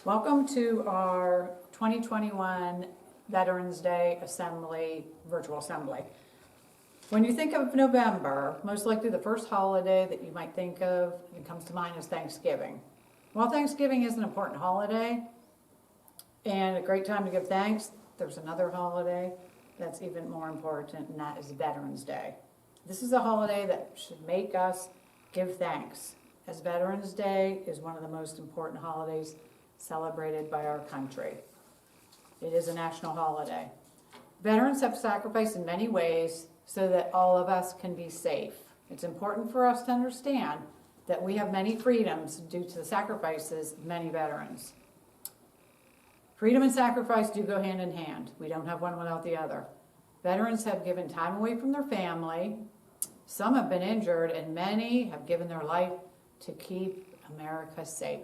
Welcome to our 2021 Veterans Day virtual assembly. When you think of November, most likely the first holiday that you might think of that comes to mind is Thanksgiving. While Thanksgiving is an important holiday and a great time to give thanks, there's another holiday that's even more important, and that is Veterans Day. This is a holiday that should make us give thanks, as Veterans Day is one of the most important holidays celebrated by our country. It is a national holiday. Veterans have sacrificed in many ways so that all of us can be safe. It's important for us to understand that we have many freedoms due to the sacrifices of many veterans. Freedom and sacrifice do go hand in hand. We don't have one without the other. Veterans have given time away from their family. Some have been injured, and many have given their life to keep America safe.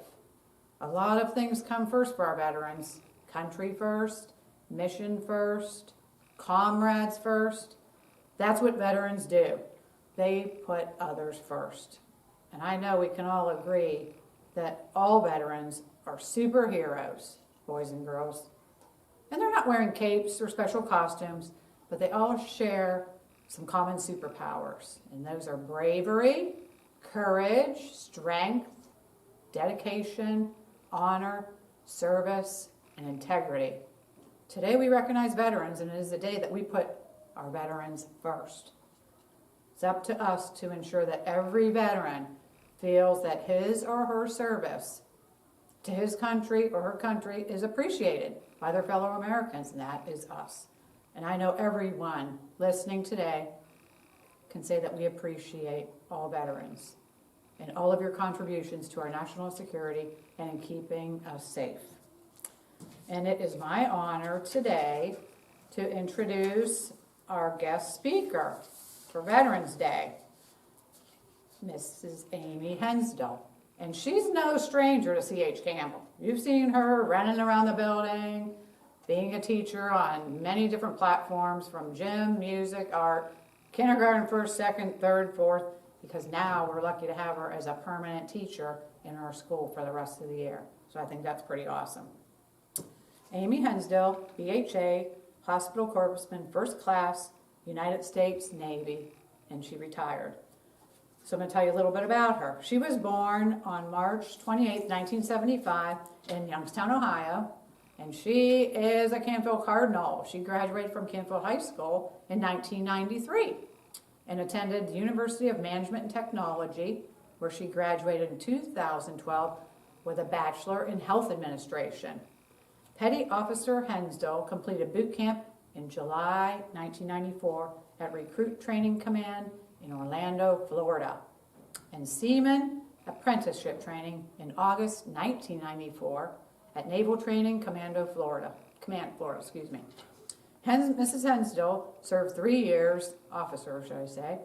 A lot of things come first for our veterans. Country first, mission first, comrades first. That's what veterans do. They put others first. And I know we can all agree that all veterans are superheroes, boys and girls. And they're not wearing capes or special costumes, but they all share some common superpowers. And those are bravery, courage, strength, dedication, honor, service, and integrity. Today we recognize veterans, and it is a day that we put our veterans first. It's up to us to ensure that every veteran feels that his or her service to his country or her country is appreciated by their fellow Americans, and that is us. And I know everyone listening today can say that we appreciate all veterans and all of your contributions to our national security and in keeping us safe. And it is my honor today to introduce our guest speaker for Veterans Day, Mrs. Amy Hensdale. And she's no stranger to C.H. Campbell. You've seen her running around the building, being a teacher on many different platforms, from gym, music, art, kindergarten, first, second, third, fourth, because now we're lucky to have her as a permanent teacher in our school for the rest of the year. So I think that's pretty awesome. Amy Hensdale, BHA, Hospital Corpsman, First Class, United States Navy, and she retired. So I'm going to tell you a little bit about her. She was born on March 28, 1975 in Youngstown, Ohio, and she is a Campbell Cardinal. She graduated from Campbell High School in 1993 and attended the University of Management and Technology, where she graduated in 2012 with a Bachelor in Health Administration. Petty Officer Hensdale completed boot camp in July 1994 at Recruit Training Command in Orlando, Florida, and Seaman Apprenticeship Training in August 1994 at Naval Training Command, Florida. Mrs. Hensdale served 3 years, officer should I say,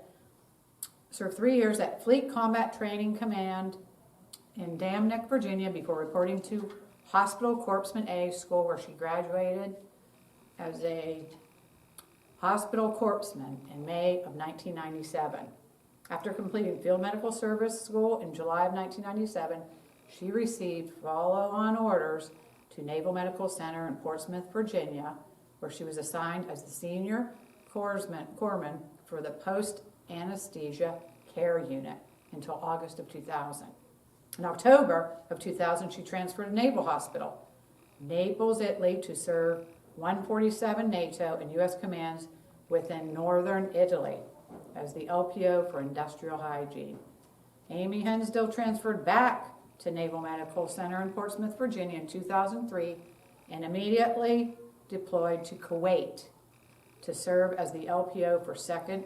served 3 years at Fleet Combat Training Command in Dam Neck, Virginia, before reporting to Hospital Corpsman A School, where she graduated as a Hospital Corpsman in May of 1997. After completing Field Medical Service School in July of 1997, she received follow-on orders to Naval Medical Center in Portsmouth, Virginia, where she was assigned as the senior corpsman for the post-anesthesia care unit until August of 2000. In October of 2000, she transferred to Naval Hospital, Naples, Italy, to serve 147 NATO and U.S. commands within northern Italy as the LPO for industrial hygiene. Amy Hensdale transferred back to Naval Medical Center in Portsmouth, Virginia in 2003 and immediately deployed to Kuwait to serve as the LPO for 2nd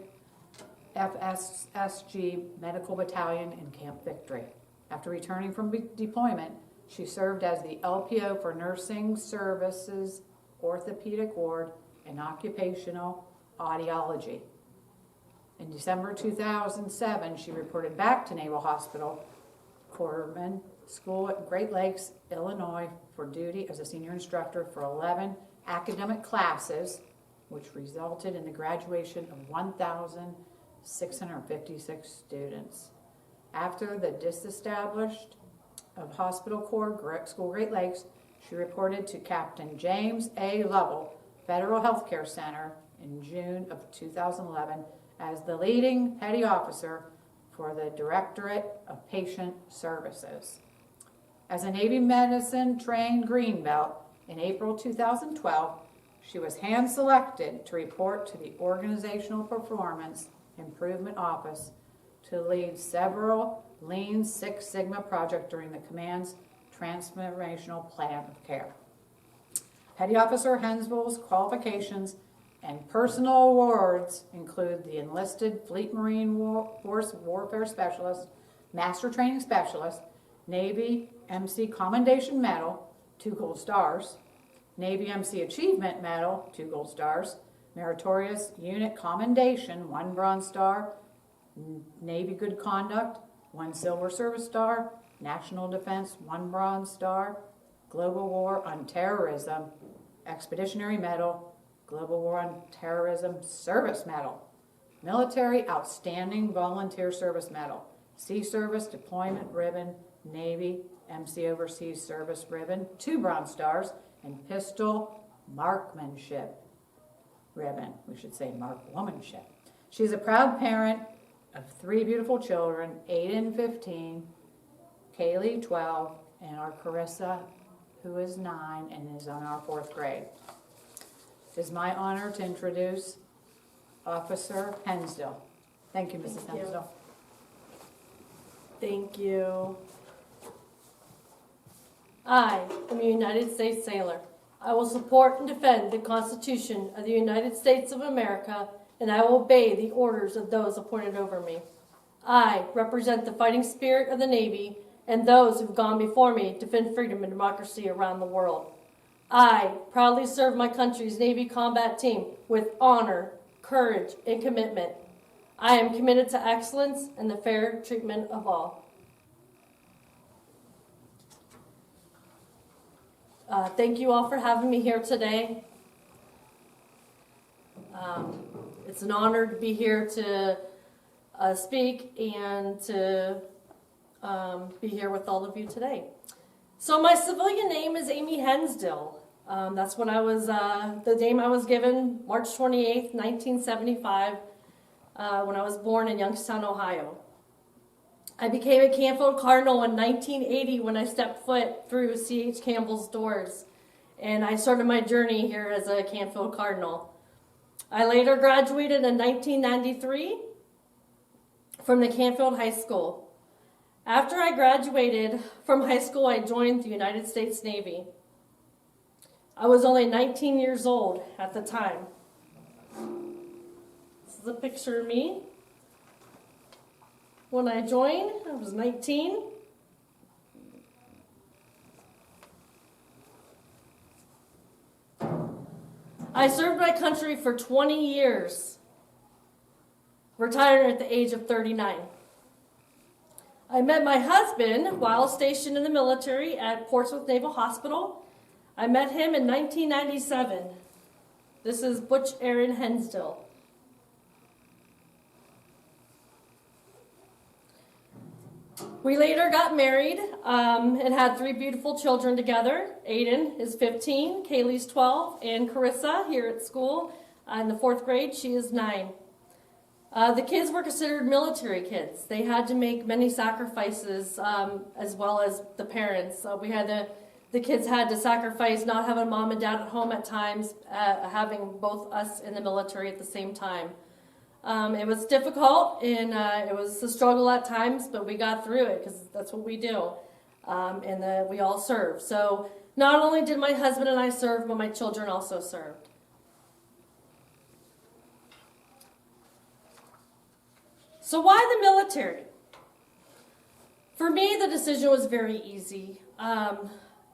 FSSG Medical Battalion in Camp Victory. After returning from deployment, she served as the LPO for Nursing Services, Orthopedic Ward, and Occupational Audiology. In December 2007, she reported back to Naval Hospital Corpsman School at Great Lakes, Illinois, for duty as a senior instructor for 11 academic classes, which resulted in the graduation of 1,656 students. After the disestablished of Hospital Corps School Great Lakes, She reported to Captain James A. Lovell, Federal Healthcare Center in June of 2011 as the leading petty officer for the Directorate of Patient Services. As a Navy medicine trained Greenbelt in April 2012, she was hand-selected to report to the Organizational Performance Improvement Office to lead several Lean Six Sigma projects during the command's transformational plan of care. Petty Officer Hensdale's qualifications and personal awards include the Enlisted Fleet Marine Force Warfare Specialist, Master Training Specialist, Navy MC Commendation Medal, 2 gold stars, Navy MC Achievement Medal, 2 gold stars, Meritorious Unit Commendation, 1 bronze star, Navy Good Conduct, 1 silver service star, National Defense, 1 bronze star, Global War on Terrorism, Expeditionary Medal, Global War on Terrorism Service Medal, Military Outstanding Volunteer Service Medal, Sea Service Deployment Ribbon, Navy MC Overseas Service Ribbon, 2 bronze stars, and Pistol Marksmanship Ribbon. We should say Markswomanship. She's a proud parent of 3 beautiful children, Aiden, 15, Kaylee, 12, and our Carissa, who is 9 and is on our 4th grade. It is my honor to introduce Officer Hensdale. Thank you, Mrs. Hensdale. Thank you. I am a United States sailor. I will support and defend the Constitution of the United States of America, and I will obey the orders of those appointed over me. I represent the fighting spirit of the Navy and those who've gone before me to defend freedom and democracy around the world. I proudly serve my country's Navy combat team with honor, courage, and commitment. I am committed to excellence and the fair treatment of all. Thank you all for having me here today. It's an honor to be here to speak and to be here with all of you today. So my civilian name is Amy Hensdale. That's what I was, the name I was given March 28th, 1975, when I was born in Youngstown, Ohio. I became a Campbell Cardinal in 1980 when I stepped foot through C.H. Campbell's doors, and I started my journey here as a Campbell Cardinal. I later graduated in 1993 from the Campbell High School. After I graduated from high school, I joined the United States Navy. I was only 19 years old at the time. This is a picture of me. When I joined, I was 19. I served my country for 20 years, retired at the age of 39. I met my husband while stationed in the military at Portsmouth Naval Hospital. I met him in 1997. This is Butch Aaron Hensdale. We later got married and had 3 beautiful children together. Aiden is 15, Kaylee's 12, and Carissa here at school in the 4th grade, she is 9. The kids were considered military kids. They had to make many sacrifices as well as the parents. The kids had to sacrifice not having mom and dad at home at times, having both us in the military at the same time. It was difficult and it was a struggle at times, but we got through it because that's what we do, and we all serve. So not only did my husband and I serve, but my children also served. So why the military? For me, the decision was very easy.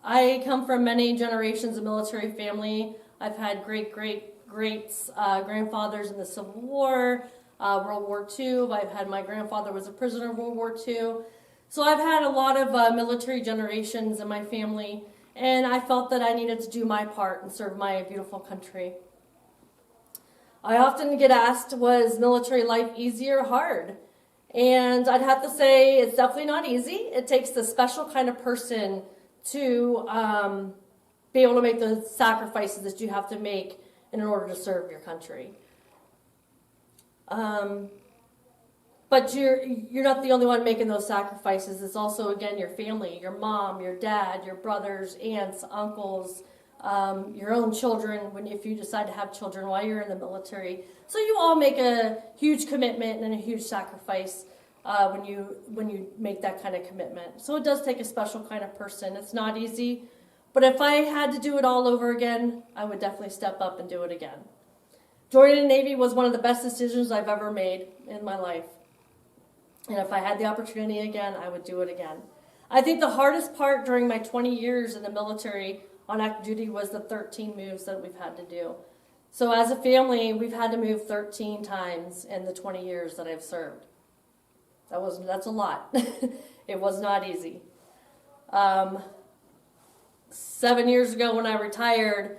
I come from many generations of military family. I've had grandfathers in the Civil War, World War II. I've had my grandfather was a prisoner of World War II. So I've had a lot of military generations in my family, and I felt that I needed to do my part and serve my beautiful country. I often get asked, was military life easy or hard? And I'd have to say it's definitely not easy. It takes a special kind of person to be able to make the sacrifices that you have to make in order to serve your country. But you're not the only one making those sacrifices. It's also, again, your family, your mom, your dad, your brothers, aunts, uncles, your own children, if you decide to have children while you're in the military. So you all make a huge commitment and a huge sacrifice when you make that kind of commitment. So it does take a special kind of person. It's not easy. But if I had to do it all over again, I would definitely step up and do it again. Joining the Navy was one of the best decisions I've ever made in my life. And if I had the opportunity again, I would do it again. I think the hardest part during my 20 years in the military on active duty was the 13 moves that we've had to do. So as a family, we've had to move 13 times in the 20 years that I've served. That's a lot. It was not easy. 7 years ago when I retired,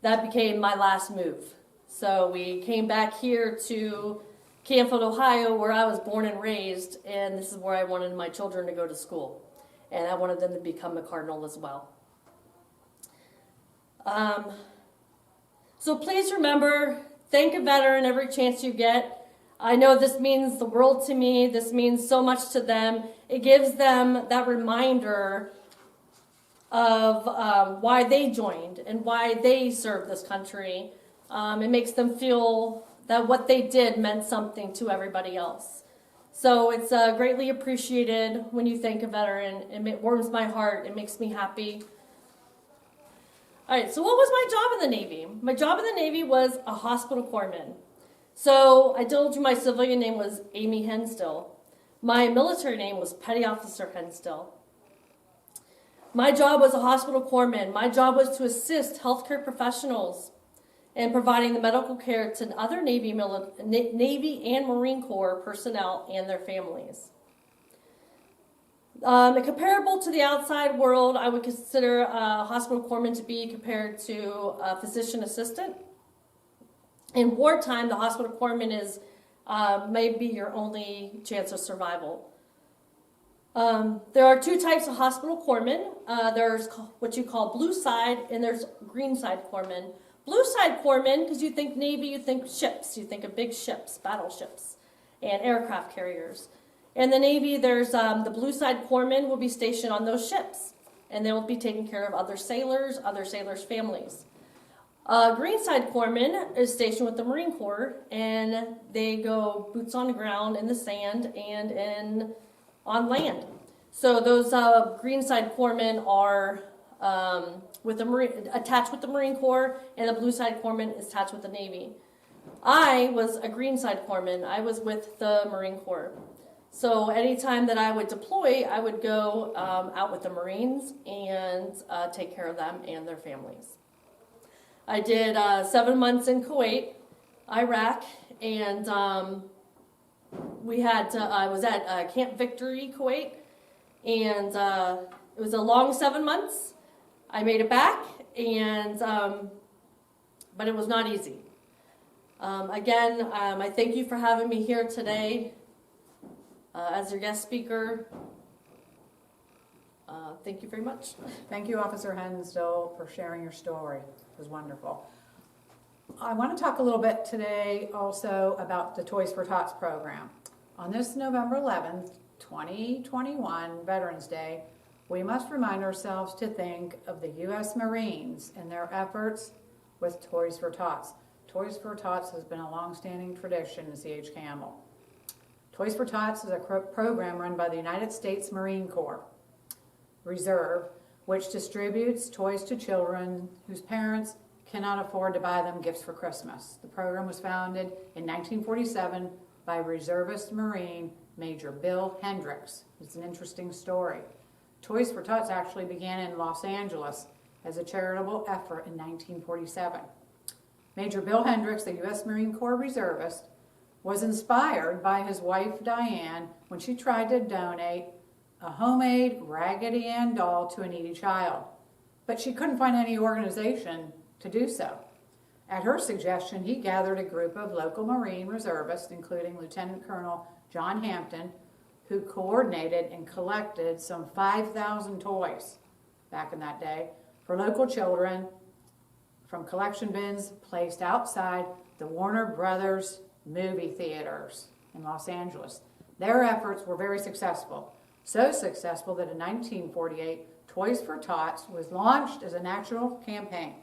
that became my last move. So we came back here to Campbell, Ohio, where I was born and raised, and this is where I wanted my children to go to school. And I wanted them to become a Cardinal as well. So please remember, thank a veteran every chance you get. I know this means the world to me. This means so much to them. It gives them that reminder of why they joined and why they served this country. It makes them feel that what they did meant something to everybody else. So it's greatly appreciated when you thank a veteran. It warms my heart. It makes me happy. All right, so what was my job in the Navy? My job in the Navy was a hospital corpsman. So I told you my civilian name was Amy Hensdale. My military name was Petty Officer Hensdale. My job was a hospital corpsman. My job was to assist healthcare professionals and providing the medical care to other Navy and Marine Corps personnel and their families. Comparable to the outside world, I would consider a hospital corpsman to be compared to a physician assistant. In wartime, the hospital corpsman is maybe your only chance of survival. There are two types of hospital corpsmen. There's what you call blue side and there's green side corpsmen. Blue side corpsmen, because you think Navy, you think ships. You think of big ships, battleships, and aircraft carriers. In the Navy, there's the blue side corpsmen will be stationed on those ships, and they will be taking care of other sailors' families. Green side corpsman is stationed with the Marine Corps, and they go boots on the ground in the sand and on land. So those green side corpsmen are attached with the Marine Corps, and the blue side corpsman is attached with the Navy. I was a green side corpsman. I was with the Marine Corps. So anytime that I would deploy, I would go out with the Marines and take care of them and their families. I did 7 months in Kuwait, Iraq, and I was at Camp Victory, Kuwait, and it was a long 7 months. I made it back, but it was not easy. Again, I thank you for having me here today as your guest speaker. Thank you very much. Thank you, Officer Hensdale, for sharing your story. It was wonderful. I want to talk a little bit today also about the Toys for Tots program. On this November 11th, 2021, Veterans Day, we must remind ourselves to think of the U.S. Marines and their efforts with Toys for Tots. Toys for Tots has been a long-standing tradition in C.H. Campbell. Toys for Tots is a program run by the United States Marine Corps Reserve, which distributes toys to children whose parents cannot afford to buy them gifts for Christmas. The program was founded in 1947 by reservist Marine Major Bill Hendricks. It's an interesting story. Toys for Tots actually began in Los Angeles as a charitable effort in 1947. Major Bill Hendricks, the U.S. Marine Corps reservist, was inspired by his wife Diane when she tried to donate a homemade Raggedy Ann doll to a needy child. But she couldn't find any organization to do so. At her suggestion, he gathered a group of local Marine reservists, including Lieutenant Colonel John Hampton, who coordinated and collected some 5,000 toys back in that day for local children from collection bins placed outside the Warner Brothers movie theaters in Los Angeles. Their efforts were very successful. So successful that in 1948, Toys for Tots was launched as a national campaign.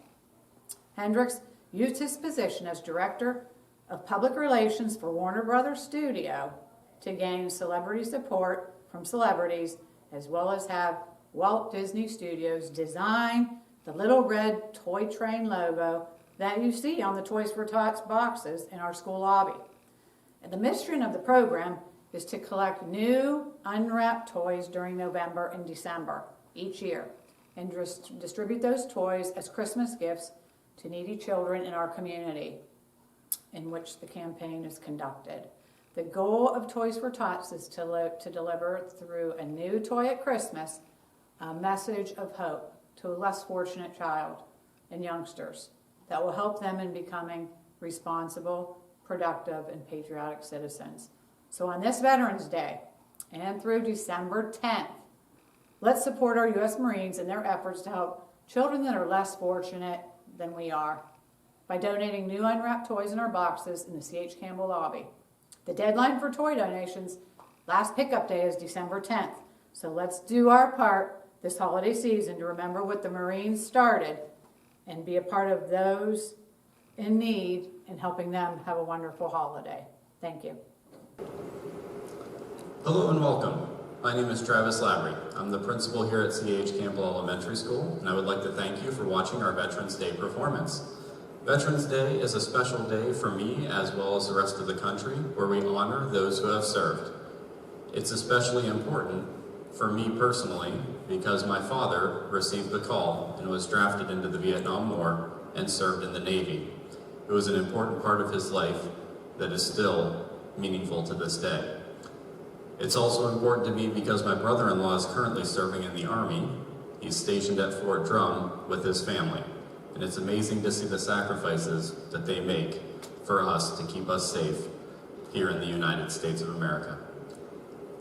Hendricks used his position as director of public relations for Warner Brothers Studio to gain celebrity support from celebrities, as well as have Walt Disney Studios design the little red toy train logo that you see on the Toys for Tots boxes in our school lobby. And the mission of the program is to collect new unwrapped toys during November and December each year and distribute those toys as Christmas gifts to needy children in our community in which the campaign is conducted. The goal of Toys for Tots is to deliver through a new toy at Christmas a message of hope to a less fortunate child and youngsters that will help them in becoming responsible, productive, and patriotic citizens. So on this Veterans Day and through December 10th, let's support our U.S. Marines in their efforts to help children that are less fortunate than we are by donating new unwrapped toys in our boxes in the C.H. Campbell lobby. The deadline for toy donations, last pickup day, is December 10th. So let's do our part this holiday season to remember what the Marines started and be a part of those in need and helping them have a wonderful holiday. Thank you. Hello and welcome. My name is Travis Labry. I'm the principal here at C.H. Campbell Elementary School, and I would like to thank you for watching our Veterans Day performance. Veterans Day is a special day for me as well as the rest of the country where we honor those who have served. It's especially important for me personally because my father received the call and was drafted into the Vietnam War and served in the Navy. It was an important part of his life that is still meaningful to this day. It's also important to me because my brother-in-law is currently serving in the Army. He's stationed at Fort Drum with his family. And it's amazing to see the sacrifices that they make for us to keep us safe here in the United States of America.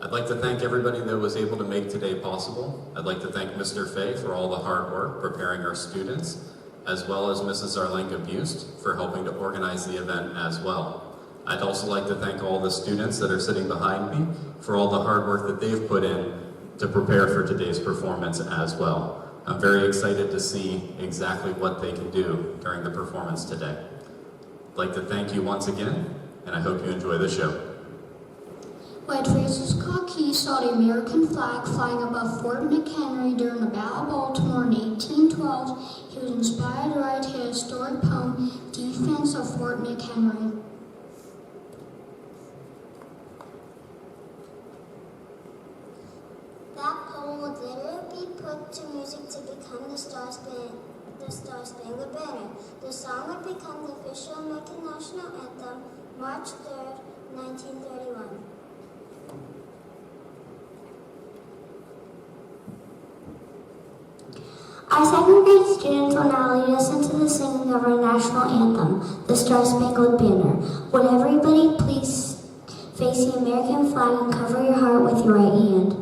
I'd like to thank everybody that was able to make today possible. I'd like to thank Mr. Fay for all the hard work preparing our students, as well as Mrs. Arlenka Bust for helping to organize the event as well. I'd also like to thank all the students that are sitting behind me for all the hard work that they've put in to prepare for today's performance as well. I'm very excited to see exactly what they can do during the performance today. I'd like to thank you once again, and I hope you enjoy the show. When Francis Cockey saw the American flag flying above Fort McHenry during the Battle of Baltimore in 1812, he was inspired to write his historic poem, Defense of Fort McHenry. That poem would later be put to music to become the Star-Spangled Banner. The song would become the official American national anthem, March 3rd, 1931. Our second grade students will now lead us into the singing of our national anthem, the Star-Spangled Banner. Would everybody please face the American flag and cover your heart with your right hand?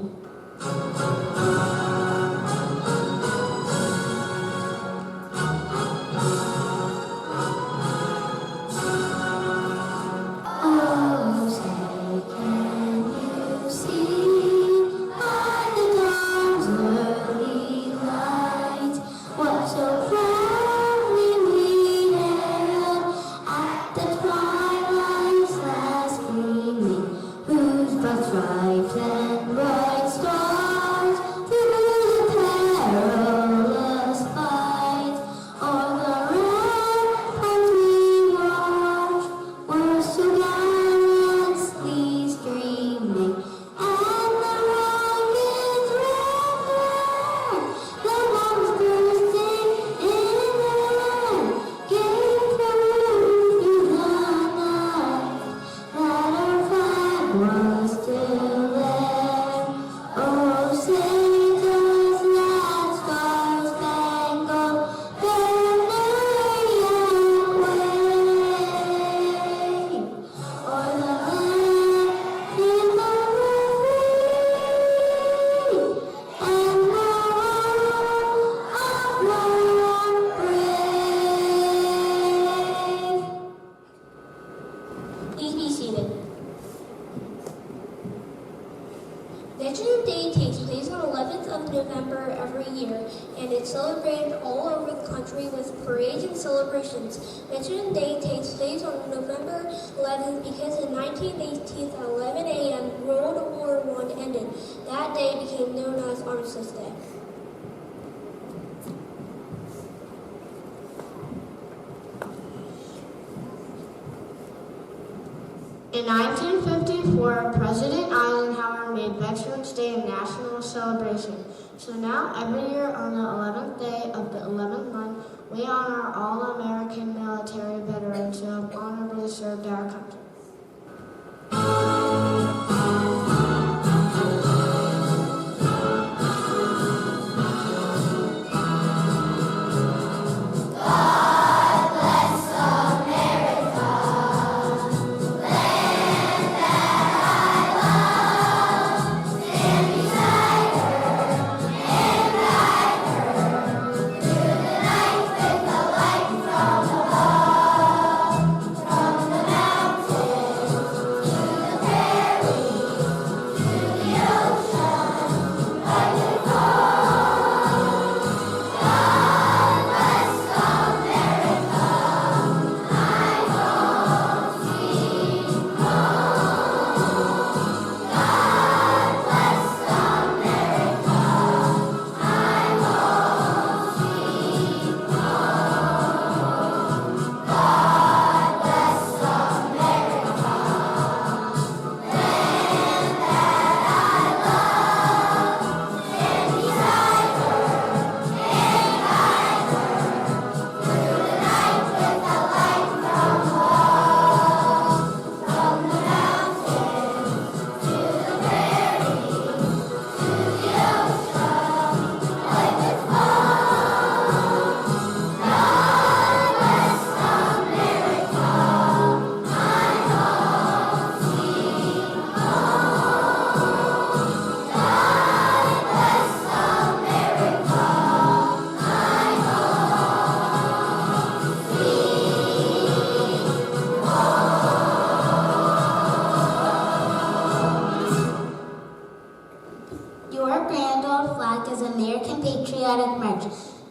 Right and right. seated. Veterans Day takes place on 11th of November every year, and it's celebrated all over the country with parades and celebrations. Veterans Day takes place on November 11th because in 1918 at 11 a.m. World War I ended. That day became known as Armistice Day. In 1954, President Eisenhower made Veterans Day a national celebration. So now, every year on the 11th day of the 11th month, we honor all American military veterans who have honorably served our country.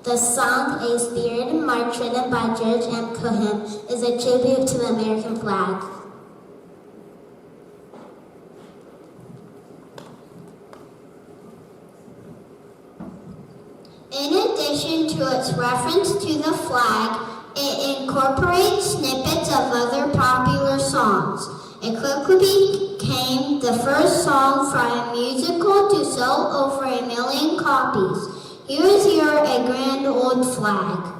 The song, A Spirited March, written by George M. Cohen, is a tribute to the American flag. In addition to its reference to the flag, it incorporates snippets of other popular songs. It quickly became the first song for a musical to sell over 1 million copies. Here's your A Grand Old Flag.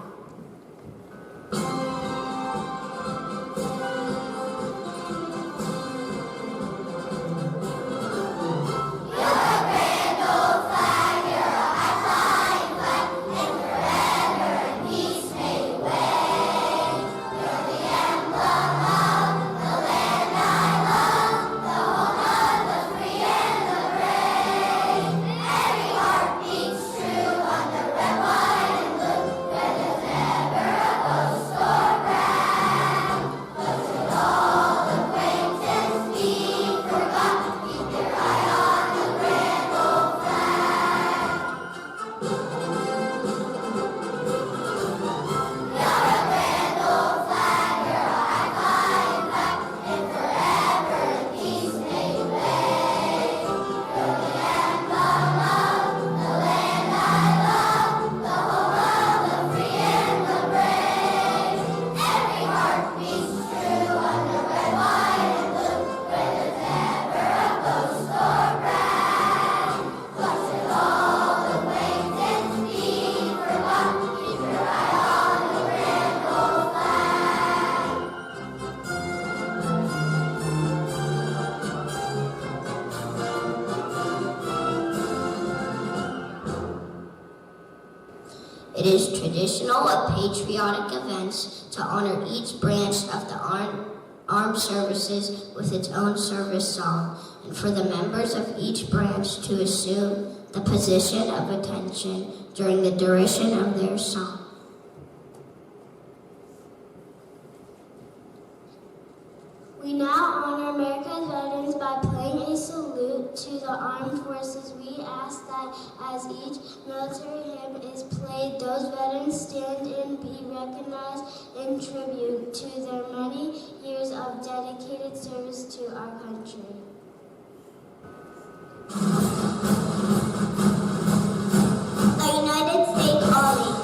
It is traditional at patriotic events to honor each branch of the armed services with its own service song, and for the members of each branch to assume the position of attention during the duration of their song. We now honor to the armed forces, we ask that as each military hymn is played, those veterans stand and be recognized in tribute to their many years of dedicated service to our country. The United States Army.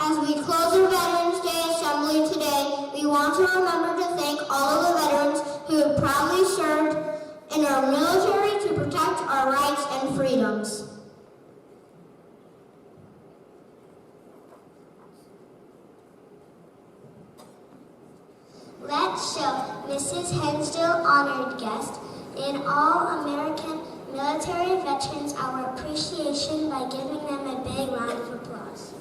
As we close our Veterans Day Assembly today, we want to remember to thank all of the veterans who have proudly served in our military to protect our rights and freedoms. Let's show Mrs. Hensdale, honored guest, and all American military veterans our appreciation by giving them a big round of applause.